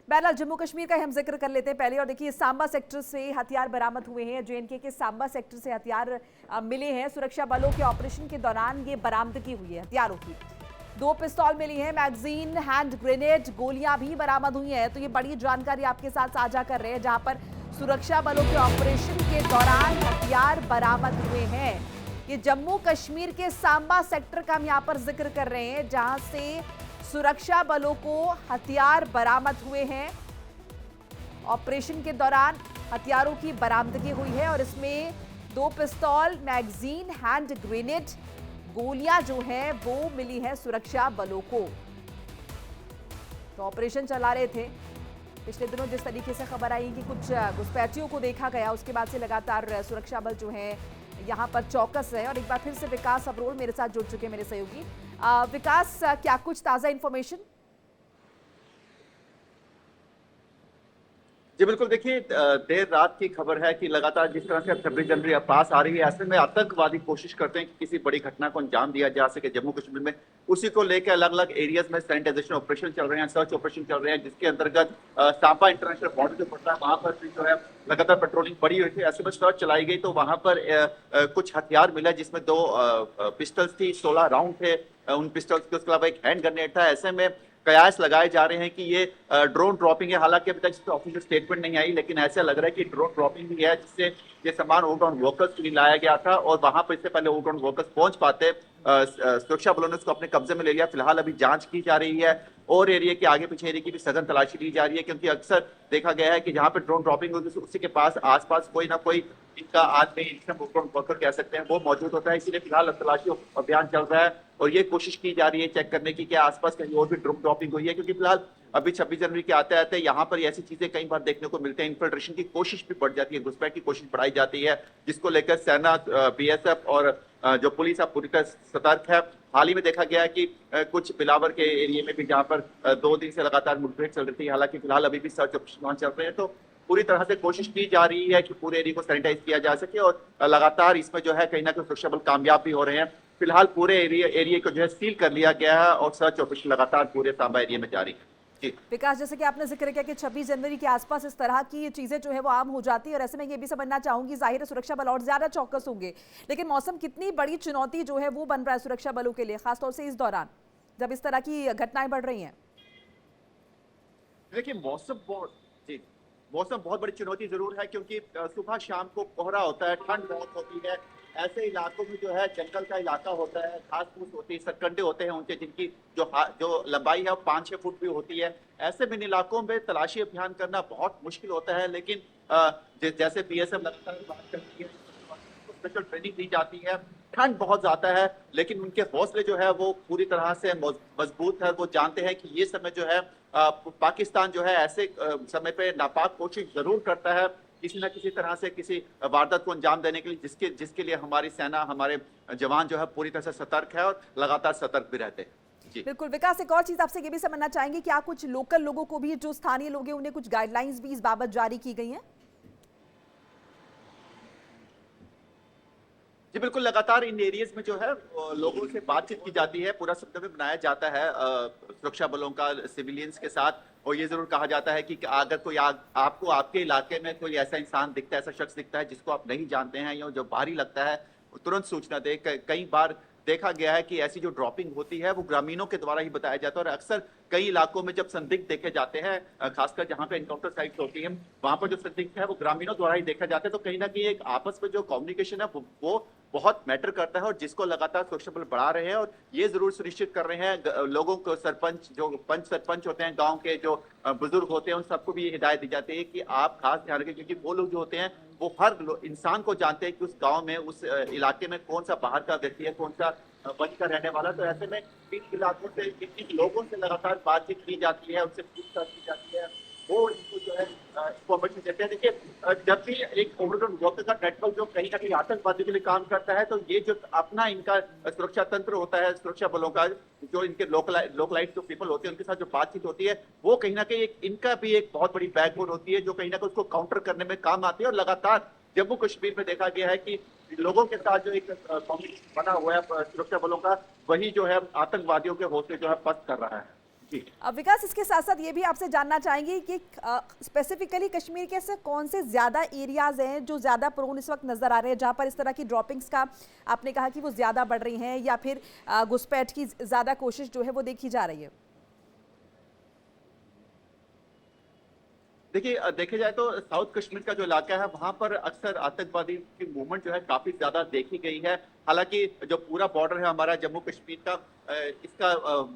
बहरहाल जम्मू कश्मीर का ही हम जिक्र कर लेते हैं पहले। और देखिए, सांबा सेक्टर से हथियार बरामद हुए हैं। जेएनके के सांबा सेक्टर से हथियार मिले हैं। सुरक्षा बलों के ऑपरेशन के दौरान ये बरामदगी हुई है हथियारों की। 2 पिस्तौल मिली है, मैगजीन, हैंड ग्रेनेड, गोलियां भी बरामद हुई हैं। तो ये बड़ी जानकारी आपके साथ साझा कर रहे हैं, जहां पर सुरक्षा बलों के ऑपरेशन के दौरान हथियार बरामद हुए हैं। ये जम्मू कश्मीर के सांबा सेक्टर का हम यहाँ पर जिक्र कर रहे हैं, जहां से सुरक्षा बलों को हथियार बरामद हुए हैं। ऑपरेशन के दौरान हथियारों की बरामदगी हुई है और इसमें 2 पिस्तौल, मैगजीन, हैंड ग्रेनेड, गोलियां जो है वो मिली है सुरक्षा बलों को। तो ऑपरेशन चला रहे थे। पिछले दिनों जिस तरीके से खबर आई कि कुछ घुसपैठियों को देखा गया, उसके बाद से लगातार सुरक्षा बल जो है यहाँ पर चौकस है। और एक बार फिर से विकास अब्रोल मेरे साथ जुड़ चुके हैं, मेरे सहयोगी। विकास, क्या कुछ ताजा इंफॉर्मेशन? जी बिल्कुल, देखिए देर रात की खबर है कि लगातार जिस तरह से अब 26 जनवरी अब पास आ रही है, ऐसे में आतंकवादी कोशिश करते हैं कि किसी बड़ी घटना को अंजाम दिया जा सके जम्मू कश्मीर में। उसी को लेकर अलग अलग एरियाज में सैनिटाइजेशन ऑपरेशन चल रहे हैं, सर्च ऑपरेशन चल रहे हैं, जिसके अंतर्गत सांबा इंटरनेशनल बॉर्डर जो पड़ता है वहां पर भी जो है लगातार पेट्रोलिंग बढ़ी हुई थी। ऐसे में सर्च चलाई गई तो वहां पर कुछ हथियार मिला, जिसमें 2 पिस्टल्स थी, 16 राउंड थे उन पिस्टल्स के। उसके अलावा एक हैंड ग्रेनेड था। ऐसे में कयास लगाए जा रहे हैं कि ये ड्रोन ड्रॉपिंग है। हालांकि अभी तक इसका ऑफिशियल स्टेटमेंट नहीं आई, लेकिन ऐसा लग रहा है कि ड्रोन ड्रॉपिंग भी है, जिससे ये सामान ओवरग्राउंड वर्कर्स के लिए लाया गया था और वहां पर इससे पहले ओवरग्राउंड वर्कर्स पहुंच पाते। सुरक्षा बलों ने उसको अपने कब्जे में ले लिया। फिलहाल अभी जांच की जा रही है और एरिया के आगे पीछे एरिया की भी सघन तलाशी ली जा रही है, क्योंकि अक्सर देखा गया है कि जहां पर ड्रोन ड्रॉपिंग होगी उसी के पास आसपास कोई ना कोई इनका आदमी, इनका वर्कर कह सकते हैं, वो मौजूद होता है। इसीलिए फिलहाल तलाशी अभियान चल रहा है और ये कोशिश की जा रही है चेक करने की कि आसपास कहीं और भी ड्रोन ड्रॉपिंग हुई है, क्योंकि फिलहाल अभी 26 जनवरी के आते आते यहाँ पर ऐसी चीजें कई बार देखने को मिलते हैं। इन्फिल्ट्रेशन की कोशिश भी बढ़ जाती है, घुसपैठ की कोशिश बढ़ाई जाती है, जिसको लेकर सेना, बीएसएफ और जो पुलिस अब पूरी तरह सतर्क है। हाल ही में देखा गया है कि कुछ बिलावर के एरिया में भी जहाँ पर 2 दिन से लगातार मुठभेड़ चल रही थी, हालांकि फिलहाल अभी भी सर्च ऑपरेशन चल रहे हैं। तो पूरी तरह से कोशिश की जा रही है कि पूरे एरिया को सैनिटाइज किया जा सके और लगातार इसमें जो है कहीं ना कहीं सुरक्षा बल कामयाब भी हो रहे हैं। फिलहाल पूरे एरिया को जो है सील कर लिया गया है और सर्च ऑपरेशन लगातार पूरे सांबा एरिया में जारी है। विकास, जैसे कि आपने जिक्र किया कि 26 जनवरी के आसपास इस तरह की ये चीजें जो है वो आम हो जाती है, और ऐसे में ये भी समझना चाहूंगी, जाहिर है सुरक्षा बल और ज्यादा चौकस होंगे, लेकिन मौसम कितनी बड़ी चुनौती जो है वो बन रहा है सुरक्षा बलों के लिए, खासतौर से इस दौरान जब इस तरह की घटनाएं बढ़ रही हैं? देखिए, मौसम बहुत बड़ी चुनौती जरूर है, क्योंकि सुबह शाम को कोहरा होता है, ठंड बहुत होती है। ऐसे इलाकों में जो है जंगल का इलाका होता है, घास फूस होती है, सरकंडे होते हैं उनके, जिनकी जो लंबाई है वो 5-6 फुट भी होती है। ऐसे में इन इलाकों में तलाशी अभियान करना बहुत मुश्किल होता है। लेकिन जैसे बीएसएफ लगातार बात करती है, स्पेशल ट्रेनिंग दी जाती है। ठंड बहुत ज्यादा है, लेकिन उनके हौसले जो है वो पूरी तरह से मजबूत है। वो जानते हैं कि ये समय जो है पाकिस्तान जो है ऐसे समय पे नापाक कोशिश जरूर करता है किसी न किसी तरह से किसी वारदात को अंजाम देने के लिए, जिसके लिए हमारी सेना, हमारे जवान जो है पूरी तरह से सतर्क है और लगातार सतर्क भी रहते हैं। जी बिल्कुल विकास, एक और चीज आपसे ये भी समझना चाहेंगे, क्या कुछ लोकल लोगों को भी, जो स्थानीय लोग हैं, उन्हें कुछ गाइडलाइंस भी इस बाबत जारी की गई हैं? जी बिल्कुल, लगातार इन एरियाज में जो है लोगों से बातचीत की जाती है, पूरा सप्ताह बनाया जाता है सुरक्षा बलों का सिविलियंस के साथ। और ये जरूर कहा जाता है कि अगर कोई आपको आपके इलाके में कोई ऐसा इंसान दिखता है, ऐसा शख्स दिखता है जिसको आप नहीं जानते हैं या जो बाहरी लगता है, तुरंत सूचना दे। कई बार देखा गया है कि ऐसी जो ड्रॉपिंग होती है वो ग्रामीणों के द्वारा ही बताया जाता है, और अक्सर कई इलाकों में जब संदिग्ध देखे जाते हैं, खासकर जहां पे एनकाउंटर साइट्स होती हैं, वहां पर जो संदिग्ध है वो ग्रामीणों द्वारा ही देखा जाता है। तो कहीं ना कहीं एक आपस में जो कम्युनिकेशन है वो बहुत मैटर करता है, और जिसको लगातार सुरक्षा बल बढ़ा रहे हैं। और ये जरूर सुनिश्चित कर रहे हैं लोगों को, सरपंच, जो पंच सरपंच होते हैं गांव के, जो बुजुर्ग होते हैं, उन सबको भी ये हिदायत दी जाती है कि आप खास ध्यान रखें, क्योंकि वो लोग जो होते हैं वो हर इंसान को जानते हैं कि उस गांव में, उस इलाके में कौन सा बाहर का व्यक्ति है, कौन सा वहीं का रहने वाला। तो ऐसे में इन इलाकों से, इन लोगों से लगातार बातचीत की जाती है, उनसे पूछताछ की जाती है, वो इनको जो है इंफॉर्मेशन देते हैं। देखिए, जब भी एक ओवरग्राउंड वर्कर का नेटवर्क जो कहीं ना कहीं आतंकवादी के लिए काम करता है, तो ये जो अपना इनका सुरक्षा तंत्र होता है सुरक्षा बलों का, जो इनके लोकलाइट जो पीपल होते हैं उनके साथ जो बातचीत होती है, वो कहीं ना कहीं इनका भी एक बहुत बड़ी बैकबोन होती है, जो कहीं ना कहीं उसको काउंटर करने में काम आती है। और लगातार जम्मू कश्मीर में देखा गया है कि लोगों के साथ जो एक कम्युनिकेशन बना हुआ है सुरक्षा बलों का, वही जो है आतंकवादियों के हौसले जो है पस्त कर रहा है। जी। अब विकास, इसके साथ साथ ये भी आपसे जानना चाहेंगे कि स्पेसिफिकली कश्मीर के ऐसे कौन से ज़्यादा एरियाज हैं जो ज़्यादा प्रोन इस वक्त नज़र आ रहे हैं, जहाँ पर इस तरह की ड्रॉपिंग्स का आपने कहा कि वो ज़्यादा बढ़ रही हैं, या फिर घुसपैठ की ज़्यादा कोशिश जो है वो देखी जा रही है? देखिए देखे जाए तो साउथ कश्मीर का जो इलाका है वहां पर अक्सर आतंकवादी की मूवमेंट जो है काफी ज्यादा देखी गई है। हालांकि जो पूरा बॉर्डर है हमारा जम्मू कश्मीर का, इसका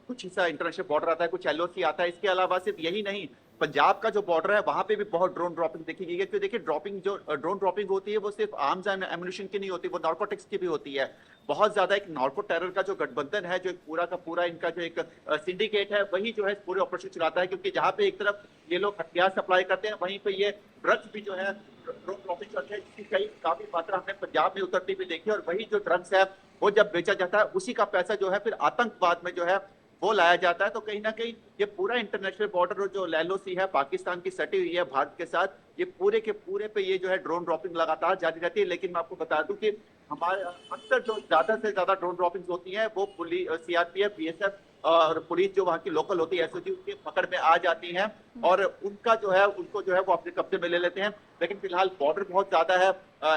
कुछ हिस्सा इंटरनेशनल बॉर्डर आता है, कुछ एलओसी आता है। इसके अलावा सिर्फ यही नहीं, पंजाब का जो बॉर्डर है वहां पे भी बहुत ड्रोन ड्रॉपिंग देखी गई है। क्योंकि देखिए ड्रॉपिंग जो ड्रोन ड्रॉपिंग होती है वो सिर्फ आर्म्स एंड एम्युनिशन की नहीं होती, वो नार्कोटिक्स की भी होती है। बहुत ज्यादा एक नार्को टेरर का जो गठबंधन है, जो एक पूरा का पूरा इनका जो एक सिंडिकेट है, वही जो है पूरे ऑपरेशन चलाता है। क्योंकि जहाँ पे एक तरफ ये लोग हथियार सप्लाई करते हैं, वहीं पे ये ड्रग्स भी जो है ड्रोन ड्रॉपिंग करते हैं, जिसकी कई काफी मात्रा हमने पंजाब में उतरती भी देखी है। और वही जो ड्रग्स है वो जब बेचा जाता है, उसी का पैसा जो है फिर आतंकवाद में जो है वो लाया जाता है। तो कहीं ना कहीं ये पूरा इंटरनेशनल बॉर्डर जो एलओसी है पाकिस्तान की सटी हुई है भारत के साथ, ये पूरे के पूरे पे ये जो है ड्रोन ड्रॉपिंग लगातार जारी रहती है। लेकिन मैं आपको बता दूं कि हमारे अक्सर जो ज्यादा से ज्यादा ड्रोन ड्रॉपिंग होती है वो पुलिस, सीआरपीएफ, बीएसएफ और पुलिस जो वहाँ की लोकल होती है, एसओजी, उनके पकड़ में आ जाती हैं और उनका जो है उनको जो है वो अपने कब्जे में ले लेते हैं। लेकिन फिलहाल बॉर्डर बहुत ज्यादा है,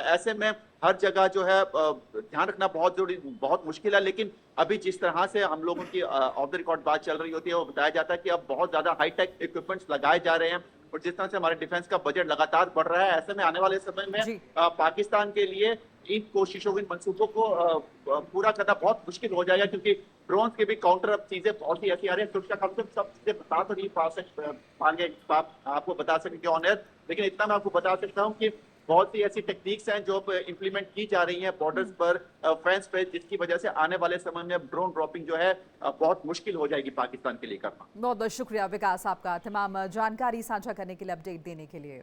ऐसे में हर जगह जो है ध्यान रखना बहुत जरूरी, बहुत मुश्किल है। लेकिन अभी जिस तरह से हम लोगों की ऑफ द रिकॉर्ड बात चल रही होती है, वो बताया जाता है कि अब बहुत ज्यादा हाईटेक इक्विपमेंट्स लगाए जा रहे हैं। और जिस तरह से हमारे डिफेंस का बजट लगातार बढ़ रहा है, ऐसे में आने वाले समय में पाकिस्तान के लिए इन कोशिशों, इन मंसूबों को पूरा करना बहुत मुश्किल हो जाएगा। क्योंकि ड्रोन के भी काउंटर अब चीजें बहुत ही ऐसी आ रही है, सुरक्षा काउंटर सब चीजें बता तो नहीं पाएंगे आपको बता सकेंगे ऑन एयर। लेकिन इतना मैं आपको बता सकता हूँ कि बहुत सी ऐसी टेक्निक्स हैं जो इंप्लीमेंट की जा रही हैं बॉर्डर्स पर, फेंस पे, जिसकी वजह से आने वाले समय में ड्रोन ड्रॉपिंग जो है बहुत मुश्किल हो जाएगी पाकिस्तान के लिए करना। बहुत बहुत शुक्रिया विकास आपका तमाम जानकारी साझा करने के लिए, अपडेट देने के लिए।